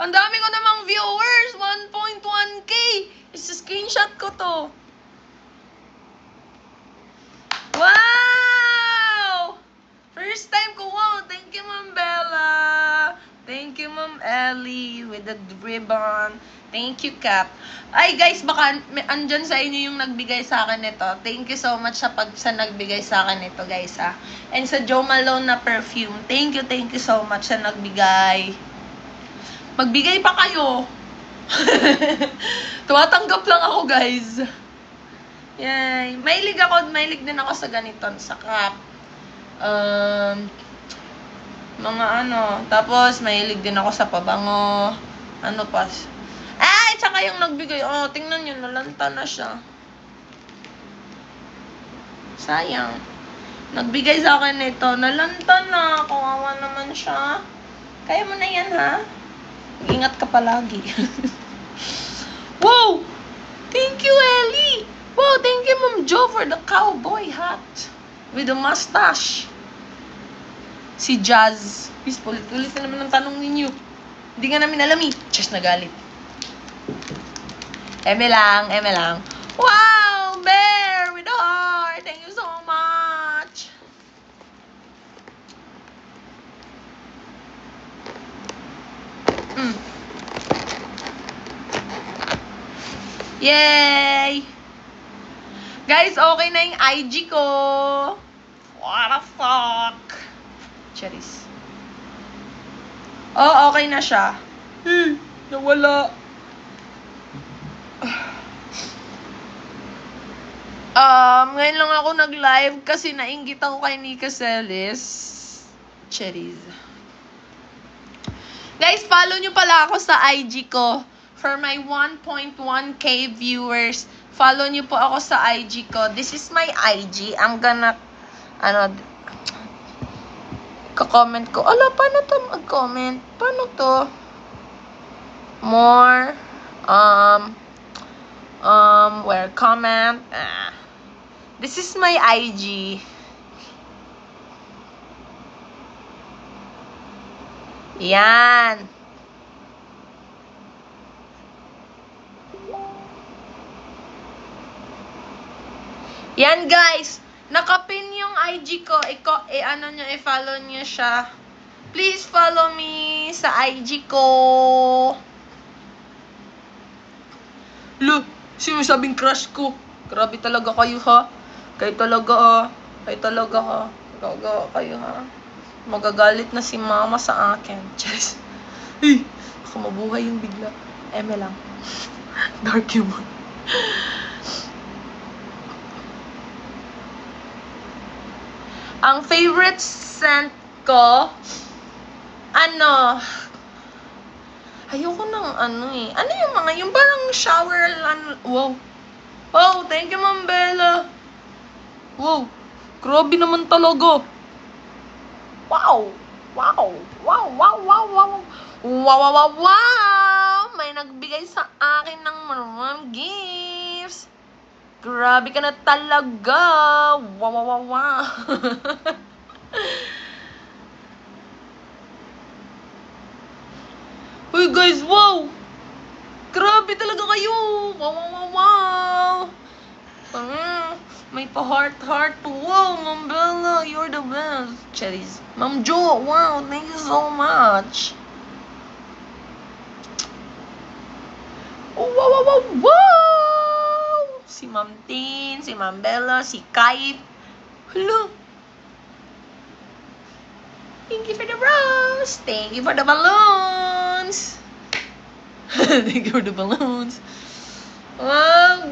Ang dami ko namang viewers. 1.1k. Screenshot ko to. Wow! First time ko. Wow, thank you, Ma'am Bella. Thank you, Ma'am Ellie, with the ribbon. Thank you, Cap. Ay, guys, baka andyan sa inyo yung nagbigay sa akin nito. Thank you so much sa nagbigay sa akin nito, guys, ha. And sa Jo Malone na perfume. Thank you so much sa nagbigay. Magbigay pa kayo. Tumatanggap lang ako, guys. Yay. Mahilig din ako sa ganito, sa Cap. Mga ano, tapos mahilig din ako sa pabango. Ano pa? Ay, tsaka yung nagbigay. Oh, tingnan nyo, nalanta na siya. Sayang. Nagbigay sa akin nito. Nalanta na. Kawawa naman siya. Kaya mo na yan, ha? Ingat ka palagi. Wow! Thank you, Ellie! Wow, thank you, Ma'am Jo, for the cowboy hat. With the mustache. Si Jazz. Please, ulit na naman ang tanong ninyo. Hindi nga namin alam eh. Just nagalit. Eme lang. Wow! Bear with a heart! Thank you so much! Yay! Guys, okay na yung IG ko. What the fuck? Charis. Oh, okay na siya. Nawala. Ngayon lang ako nag-live kasi nainggit ako kay Nika Celis. Charis. Guys, follow nyo pala ako sa IG ko. For my 1.1k viewers, follow nyo po ako sa IG ko. This is my IG. I'm gonna, ka-comment ko. Ala, paano to mag-comment? Paano to? More, where comment? This is my IG. Yan. Yan, guys. Nakapin yung IG ko. I-follow nyo siya. Please follow me sa IG ko. Look, sinasabing crush ko. Grabe talaga kayo, ha? Kayo talaga, ha? Talaga kayo, ha? Magagalit na si mama sa akin. Cheers. Hey, baka mabuhay yung bigla. Eme lang. Dark humor. Ang favorite scent ko, ayoko ng yung parang shower, wow. Wow, thank you, Ma'am Bella. Wow, grabe naman talaga. Wow, may nagbigay sa akin ng maraming gifts. Grabe ka na talaga. Wow. Uy, guys, wow. Grabe talaga kayo. Wow. May pa-heart. Wow, Ma'am Bella, you're the best. Cherries. Ma'am Jo, wow, thank you so much. Wow. Si Ma'am Tin, si Ma'am Bella, si Kite. Hello. Thank you for the rose. Thank you for the balloons. Thank you for the balloons.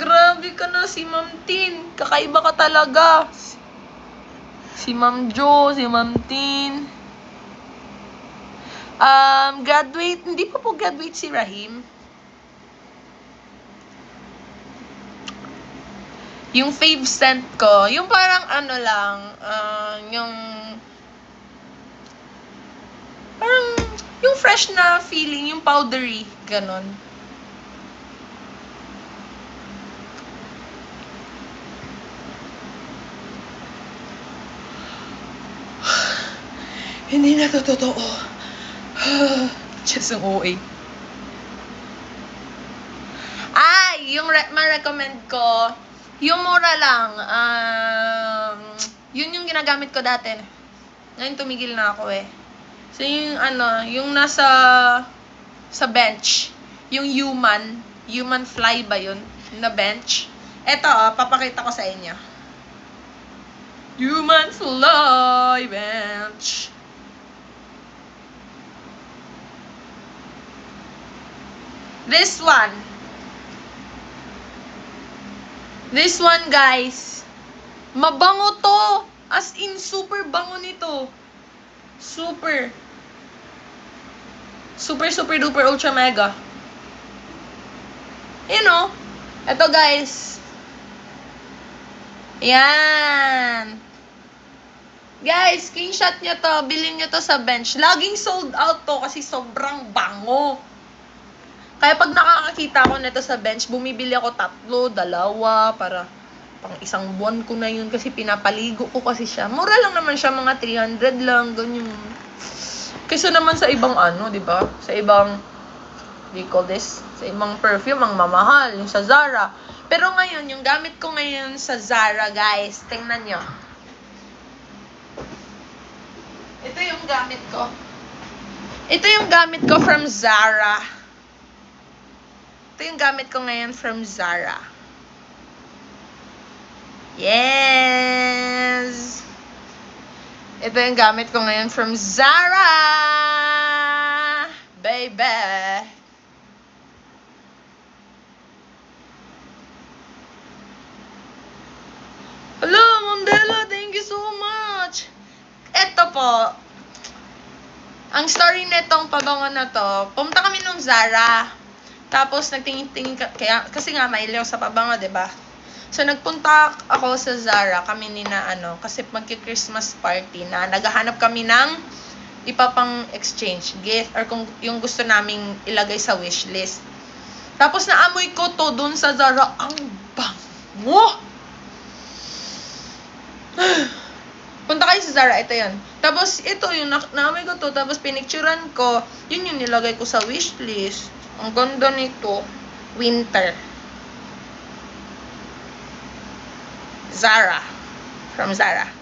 Grabe ka na, si Ma'am Tin. Kakaiba ka talaga. Si Ma'am Jo, si Ma'am Tin. Graduate. Hindi pa po graduate si Rahim. Yung fave scent ko, yung parang yung fresh na feeling, yung powdery, ganon. Hindi na to totoo. Just ang OA. ma-recommend ko, yung mura lang, yun yung ginagamit ko dati. Ngayon tumigil na ako eh. So yung yung nasa sa bench, yung human fly ba yun, na bench. Eto, papakita ko sa inyo. Human fly bench. This one, guys. Mabango to. As in, super bango nito. Super, duper, ultra, mega. You know, ito, guys. Yan. Guys, screenshot nyo to. Bilhin nyo to sa bench. Laging sold out to kasi sobrang bango. Kaya pag nakakakita ko nito sa bench, bumibili ako 3, 2, para pang isang buwan ko na yun kasi pinapaligo ko kasi siya. Mura lang naman siya, mga 300 lang, ganyan. Kaysa naman sa ibang di ba? Sa ibang, what do you call this? Sa ibang perfume, ang mamahal, yung sa Zara. Pero ngayon, yung gamit ko ngayon sa Zara, guys, tingnan nyo. Ito yung gamit ko. Ito yung gamit ko from Zara. Ito yung gamit ko ngayon from Zara. Yes! Ito yung gamit ko ngayon from Zara! Baby! Hello, Mandela! Thank you so much! Ito po. Ang story netong pabango na to, pumunta kami nung Zara. Tapos, nagtingin-tingin, kasi nga, mailiw sa pabango, diba? So, nagpunta ako sa Zara, kami ni na, kasi magki-Christmas party na, naghahanap kami ng ipapang exchange gift, or kung yung gusto naming ilagay sa wishlist. Tapos, naamoy ko to dun sa Zara, ang bango! Punta kayo sa Zara, ito yun. Tapos, ito yung naamoy ko to, tapos pinicturan ko, yun yung nilagay ko sa wishlist. Ang ganda nito, winter. Zara. From Zara.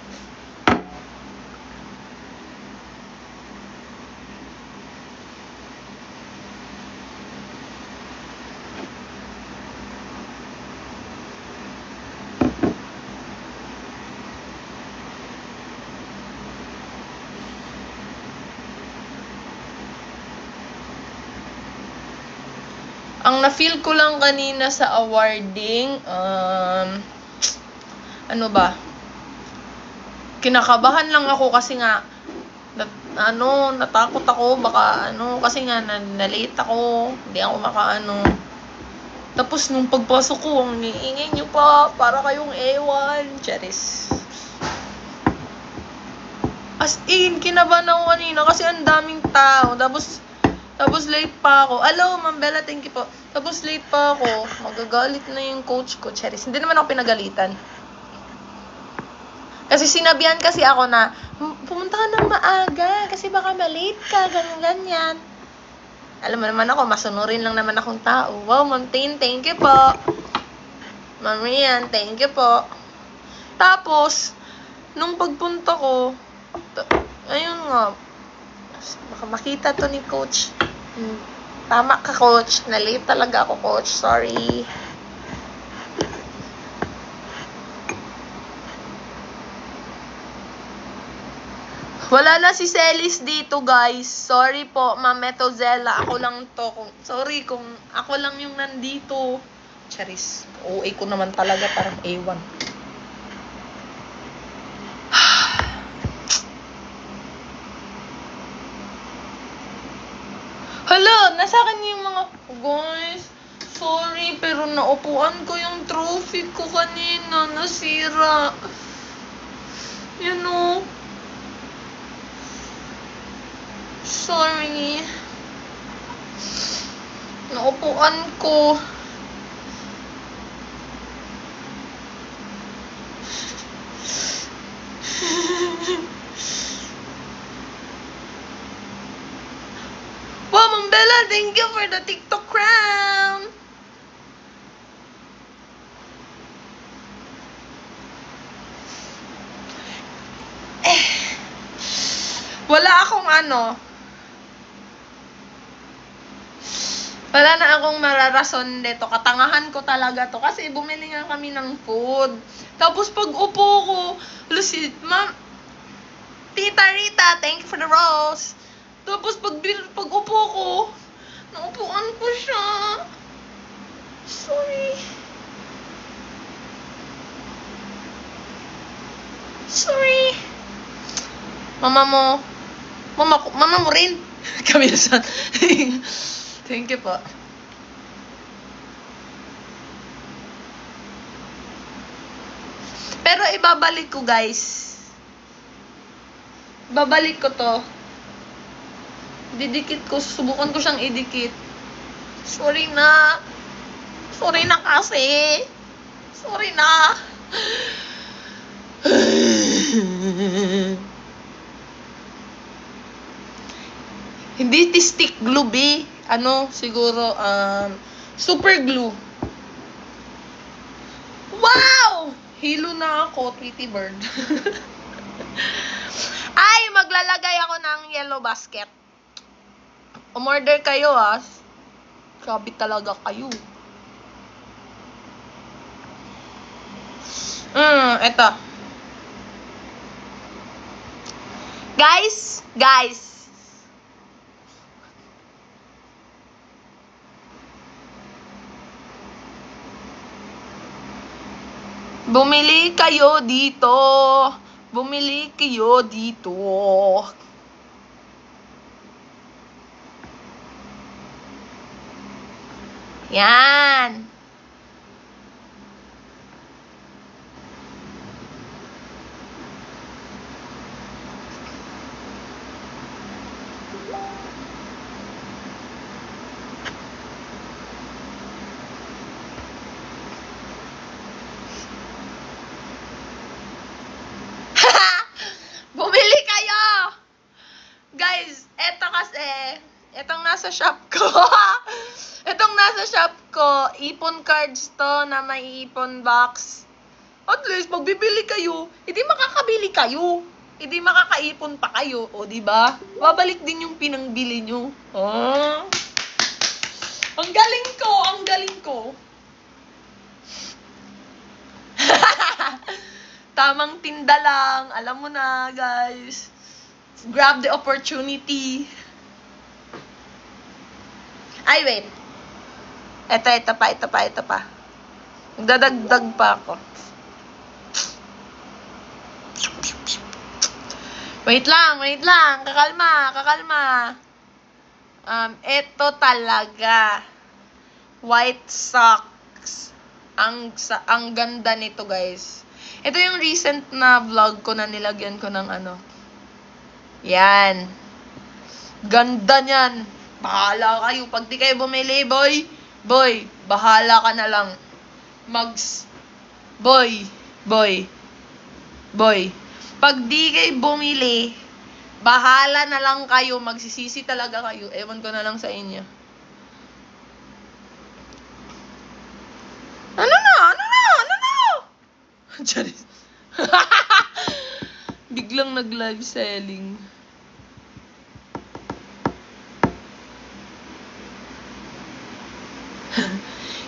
Ang na-feel ko lang kanina sa awarding, kinakabahan lang ako kasi nga, natakot ako, baka, kasi nga, na-late ako, hindi ako Tapos, nung pagpasok ko, ang niingay nyo pa, para kayong ewan, charis. As in, kinabahan ako kanina kasi ang daming tao, tapos late pa ako. Hello, Ma'am Bella, thank you po. Tapos late pa ako. Magagalit na yung coach ko, Cheris. Hindi naman ako pinagalitan. Kasi sinabihan kasi ako na, pumunta ka ng maaga kasi baka malate ka, ganyan. Alam mo naman ako, masunurin lang naman akong tao. Wow, Ma'am Tain, thank you po. Ma'am Rian, thank you po. Tapos, nung pagpunta ko, ayun nga, baka makita to ni coach. Tama ka, coach. Na-late talaga ako, coach. Sorry. Wala na si Celis dito, guys. Sorry po, Ma'am Metozella. Ako lang to. Sorry kung ako lang yung nandito. Charis. OA ko naman talaga. Parang A1. Hala, nasa akin yung mga... Guys, sorry, pero naupuan ko yung trophy ko kanina. Nasira. You know? Sorry. Naupuan ko. Wow, Ma'am Bella, thank you for the TikTok crown. Wala akong wala na akong mararason dito. Katangahan ko talaga to. Kasi bumili nga kami ng food. Tapos pag upo ko, lusid, ma'am, Tita Rita, thank you for the rose. Tapos pag upo ko, naupuan ko siya. Sorry. Sorry. Mama mo rin. Kami nasan. Thank you po. Pero ibabalik ko, guys. Babalik ko to. Didikit ko. Subukan ko siyang idikit. Sorry na. Sorry na kasi. Sorry na. Hindi stick glue, B. Siguro, super glue. Wow! Hilo na ako, Tweety Bird. Ay, maglalagay ako ng yellow basket. Umorder kayo, Sabi talaga kayo. Eto. Guys. Bumili kayo dito. Yan. Bumili kayo! Guys, eto kasi, etong nasa shop ko. Ipon cards to na may ipon box. At least, pag bibili kayo, hindi makakabili kayo. Hindi makakaipon pa kayo. O, diba? Babalik din yung pinangbili nyo. Oh. Ang galing ko. Tamang tinda lang. Alam mo na, guys. Grab the opportunity. Ay, wait. Ito pa. Dadagdag pa ako. Wait lang. Kakalma. Ito talaga. White socks. Ang ganda nito, guys. Ito yung recent na vlog ko na nilagyan ko ng Yan. Ganda niyan. Bahala kayo. Pag di kayo bumili, boy, bahala ka na lang. Boy. Pag di kayo bumili, bahala na lang kayo. Magsisisi talaga kayo. Ewan ko na lang sa inyo. Ano na? Charis. Biglang nag-live selling.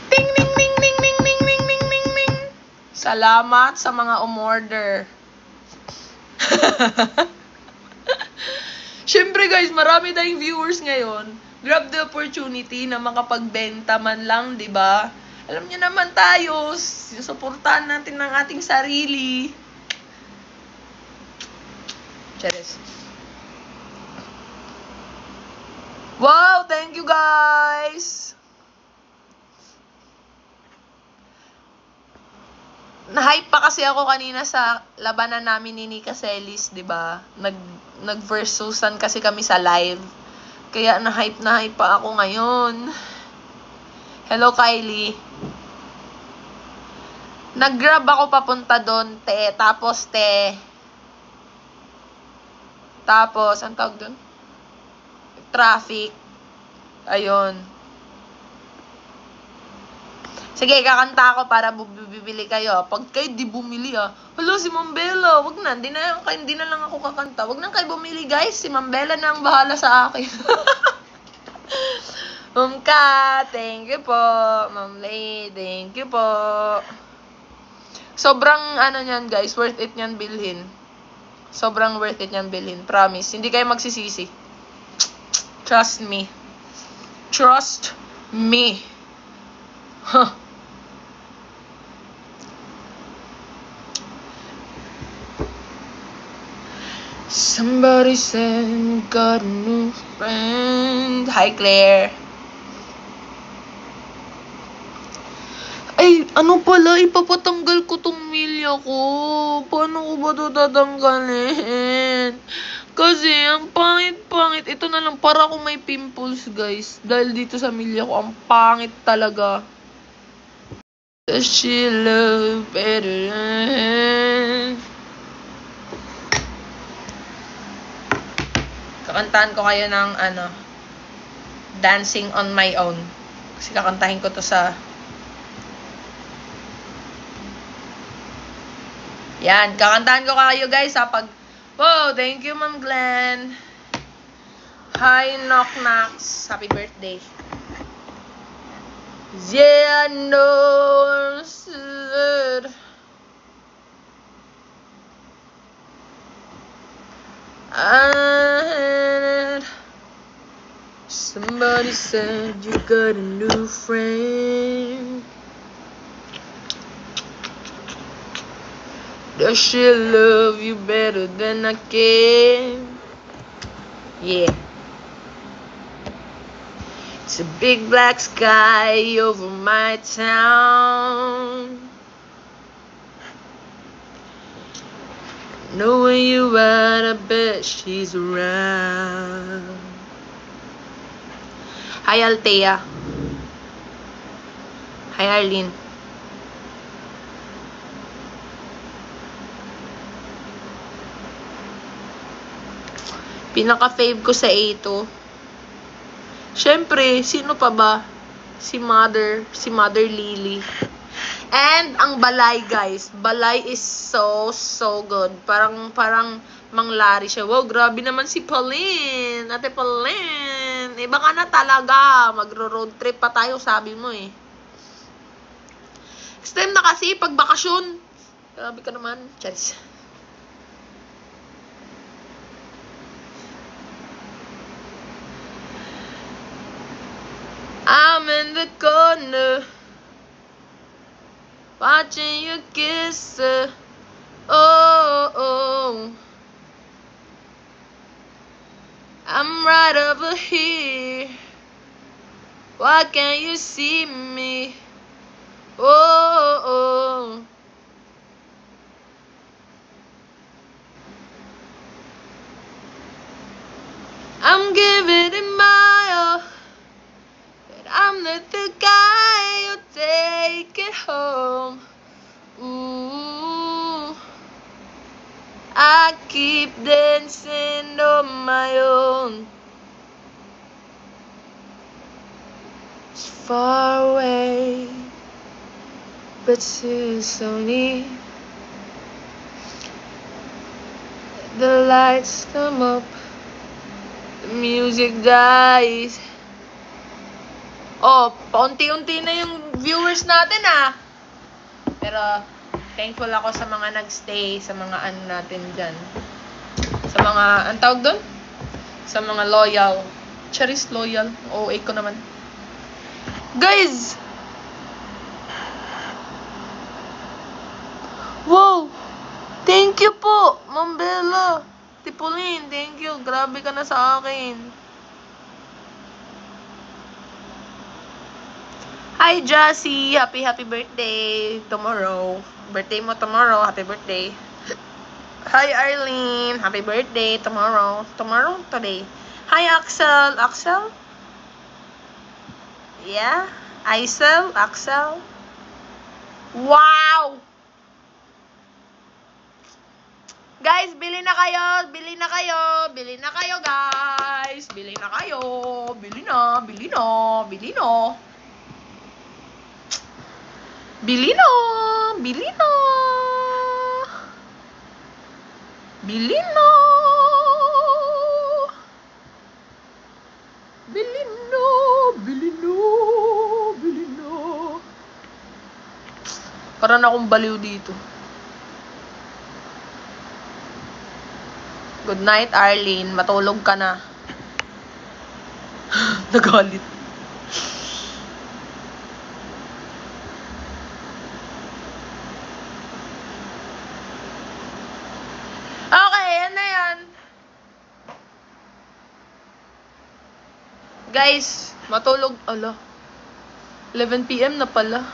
Ting. Salamat sa mga umorder. Syempre guys, marami tayong viewers ngayon. Grab the opportunity na makapagbenta man lang, 'di ba? Alam niyo naman tayo, suportahan natin ng ating sarili. Cheers. Wow, thank you guys. Na-hype pa kasi ako kanina sa labanan namin ni Nika Celis, 'di ba? Nag-versusan kasi kami sa live. Kaya na-hype pa ako ngayon. Hello, Kylie. Nag-grab ako papunta doon, te. Tapos, ang tawag doon? Traffic. Ayun. Sige, kakanta ako para bibili kayo. Pag kayo di bumili Hala, si Ma'am Bella. Wag na, hindi na lang ako kakanta. Wag na kayo bumili, guys. Si Ma'am Bella na ang bahala sa akin. Thank you po. Ma'am Lay, thank you po. Sobrang niyan, guys. Worth it niyan bilhin. Sobrang worth it niyan bilhin. Promise. Hindi kayo magsisisi. Trust me. Trust me. Huh. Somebody said you got a new friend. Hi, Claire. Ay, ano pala? Ipapatanggal ko tong milya ko. Paano ko ba ito tatanggalin? Kasi, ang pangit-pangit. Ito na lang, para akong may pimples, guys. Dahil dito sa milya ko, ang pangit talaga. Does she love better than... Kakantahan ko kayo ng Dancing on My Own. Kasi kakantahin ko to sa... Yan, kakantahan ko kayo guys pag... Wow, thank you Ma'am Glenn. Hi, Knock Knocks. Happy birthday. Yeah, I know. Somebody said you got a new friend. Does she love you better than I can? Yeah. It's a big black sky over my town. Know where you at, I bet she's around. Hi, Althea. Hi, Arlene. Pinaka-fave ko sa A2. Siyempre, sino pa ba? Si Mother Lily. And ang Balay, guys. Balay is so good. Parang manglari siya. Wow, grabe naman si Pauline. Ate Pauline. Iba ka na talaga. Magro-road trip pa tayo, sabi mo eh. Next time na kasi, pag bakasyon. Grabe ka naman. Charis. I'm in the corner, watching you kiss her. Oh. I'm right over here. Why can't you see me? Oh. I'm giving it my all, but I'm not the guy who take it home. Ooh, I keep dancing on my own. It's far away, but still so near. The lights come up, the music dies. Oh, paunti-unti na yung viewers natin Pero, thankful ako sa mga nagstay, sa mga natin dyan. Sa mga, ang tawag doon? Sa mga loyal. Charis loyal. OA ko naman. Guys! Wow! Thank you po, Ma'am Bella. Tipulin, thank you. Grabe ka na sa akin. Hi, Jassy. Happy birthday tomorrow. Birthday mo tomorrow. Happy birthday. Hi, Arlene. Happy birthday tomorrow. Tomorrow? Today. Hi, Axel. Axel? Yeah? Isel? Axel? Wow! Guys, bili na kayo, guys. Bili na kayo. Bili na. Bili na! Bili na! Bili na! Bili na! Bili na! Bili na! Parang akong baliw dito. Good night, Arlene. Matulog ka na. Nagalit. Okay, yan na yan. Guys, matulog. Ala. 11 PM na pala.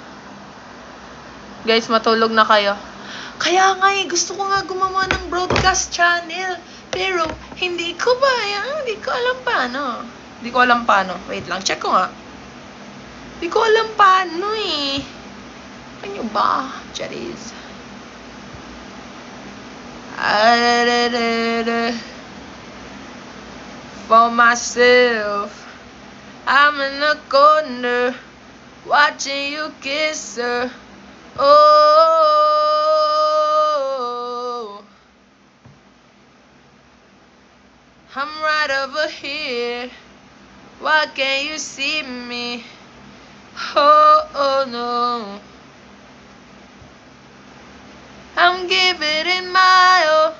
Guys, matulog na kayo. Kaya nga gusto ko nga gumawa ng broadcast channel. Pero, hindi ko ba? Hindi ko alam paano. Hindi ko alam paano. Wait lang, check ko nga. Hindi ko alam paano eh. Ano ba? Charis. For myself, I'm in the corner, watching you kiss her. Oh, I'm right over here. Why can't you see me? Oh no. I'm giving it my all.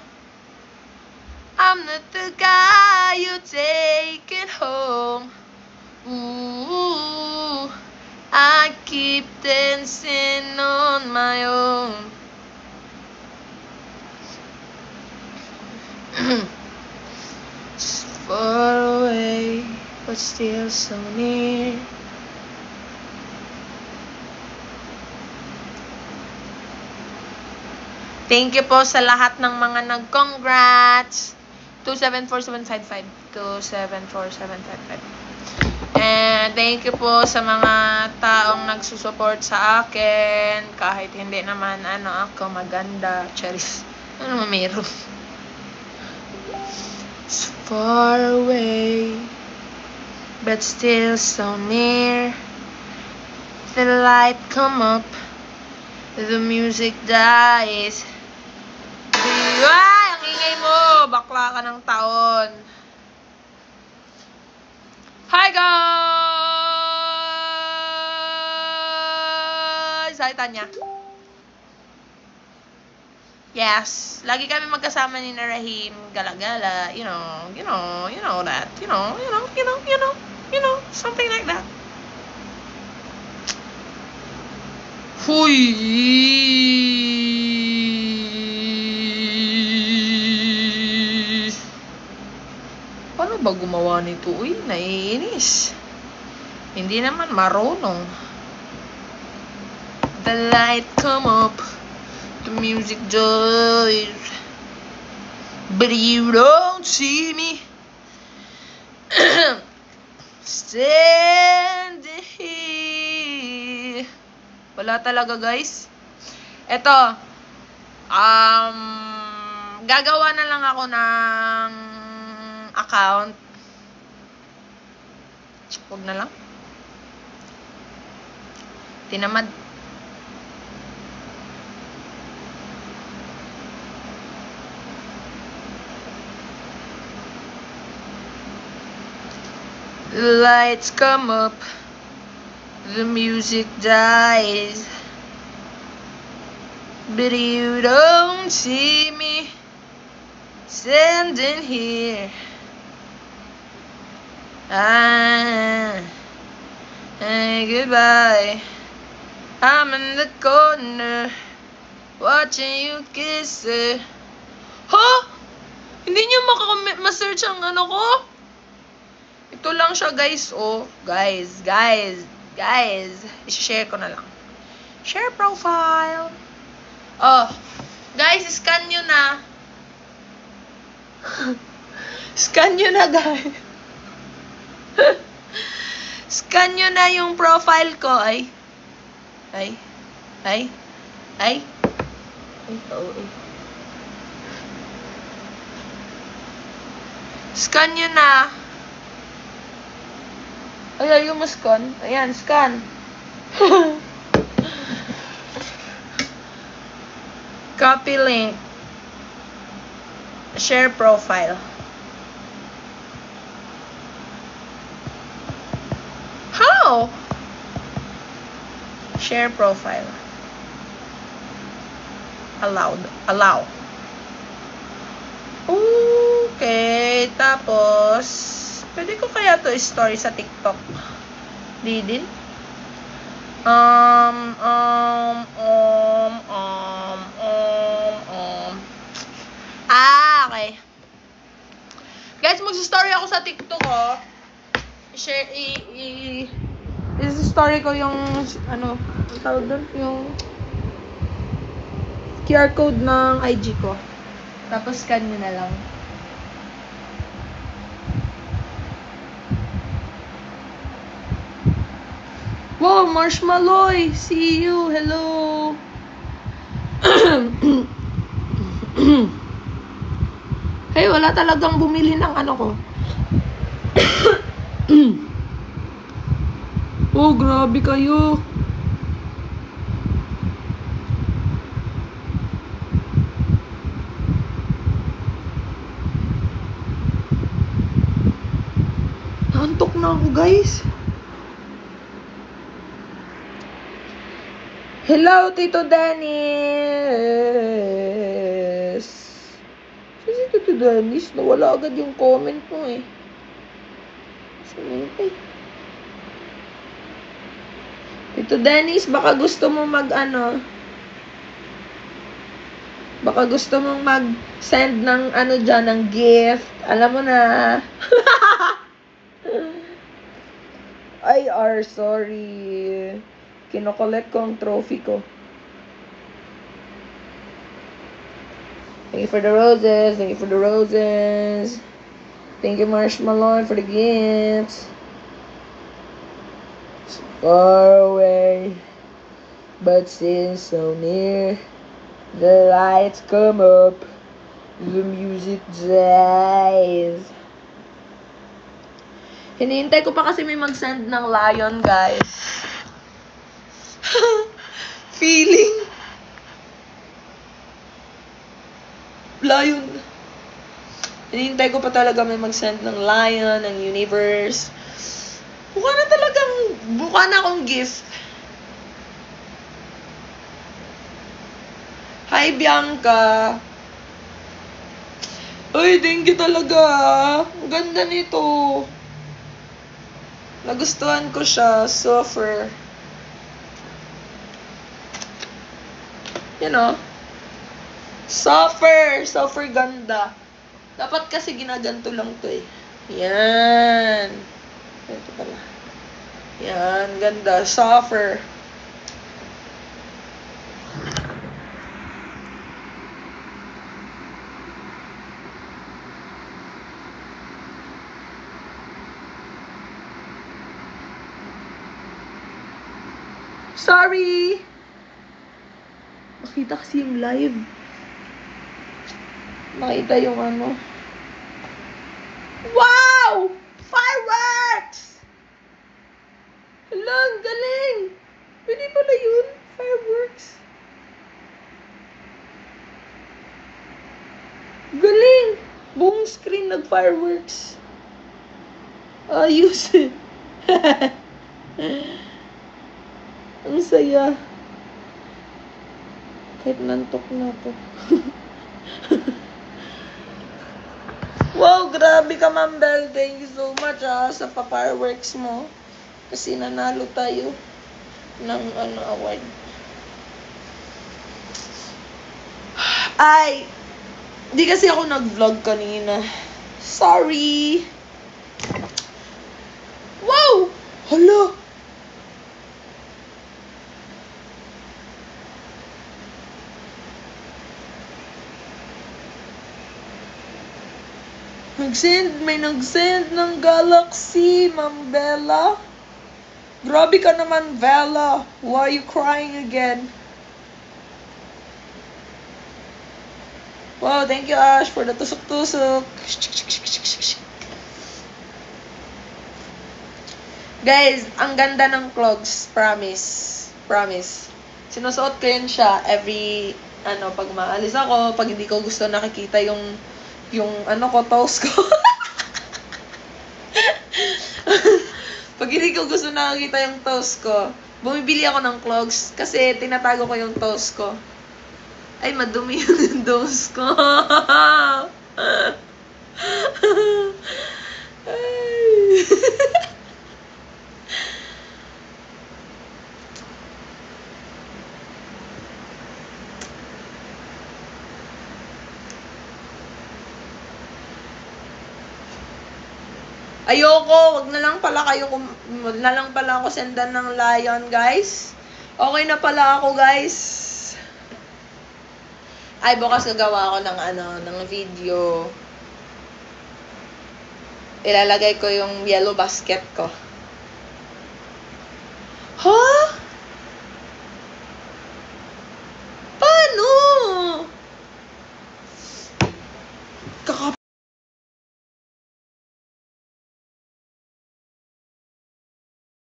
I'm not the guy you take it home. Ooh, I keep dancing on my own. Far away, but still so near. Thank you po sa lahat ng mga nag-congrats. 27475. 27475. And thank you po sa mga taong nagsusupport sa akin. Kahit hindi naman ako maganda. Charis. Ano meron? So far away, but still so near. The light come up, the music dies. Ay, ang ingay mo! Bakla ka ng taon. Hi guys! Hi Tanya. Yes, lagi kami magkasama ni Rahim, gala-gala, you know that, you know, something like that. Huy! Paano ba gumawa nito? Uy, naiinis. Hindi naman marunong. The light come up, the music dies, but you don't see me standing here. Wala talaga guys. Eto, gagawa na lang ako ng account. Huwag na lang. Tinamad. The lights come up, the music dies, but you don't see me standing here. Goodbye. I'm in the corner, watching you kiss her. Huh? Hindi niyo ma-search ang ko? Ito lang siya guys, oh. Guys. I-share ko na lang. Share profile. Oh. Guys, scan nyo na. Scan nyo na, guys. Scan nyo na yung profile ko, ay. Scan nyo na. Ay, ayaw mo scan. Ayan, scan. Copy link. Share profile. How? Share profile. Allow. Okay, tapos pwede ko kaya to story sa TikTok? Di din? Okay. Guys, mag-story ako sa TikTok, oh. Share, story ko yung, ano, tawag doon? Yung QR code ng IG ko. Tapos, scan nyo na lang. Wow, Marshmalloy! See you! Hello! Hey, wala talagang bumili ng ano ko. Oh, grabe kayo. Naantok na ako, guys. Hello, Tito Dennis. Si Tito Dennis, nawala agad yung comment mo eh. Sumintay. Tito Dennis, baka gusto mo baka gusto mong mag-send ng dyan, ng gift. Alam mo na. Ay, sorry. Kinokollect ko ang trophy ko. Thank you for the roses. Thank you for the roses. Thank you, Marshmallow, for the gifts. Far away, but still so near. The lights come up, the music dies. Hinihintay ko pa kasi may mag-send ng lion, guys. Feeling lion. Hinihintay ko pa talaga may mag-send ng lion, ng universe. Mukha na akong gift. Hi, Bianca. Uy, thank you talaga. Ang ganda nito. Nagustuhan ko siya. Suffer. You know? Suffer ganda. Dapat kasi ginaganto lang to eh. Yan. Ito pala. Yan, ganda. Suffer. Sorry! Makita kasi yung live. Makita yung ano. Wow! Fireworks! Hala, ang galing! Pwede pala yun? Fireworks. Galing! Buong screen nag-fireworks. Ayos. Ang saya. Kahit nantok na ako. Wow, grabe ka, Ma'am Belle. Thank you so much sa pa-fireworks mo. Kasi nanalo tayo ng award. Ay, di kasi ako nag-vlog kanina. Sorry. Wow! Hala! May nag-send ng galaxy, Ma'am Bella. Grabe ka naman, Bella. Why are you crying again? Wow, thank you, Ash, for the tusok-tusok. Guys, ang ganda ng clogs. Promise. Sinusuot ko yun siya every pag maalis ako, pag hindi ko gusto nakikita yung toes ko. Pag hindi ko gusto nakikita yung toes ko, bumibili ako ng clogs kasi tinatago ko yung toes ko. Ay, madumi yung toes ko. Ay. Ayoko, wag na lang pala ako sendan ng lion, guys. Okay na pala ako, guys. Ay, bukas gagawa ako ng video. Ilalagay ko yung yellow basket ko. Hoy!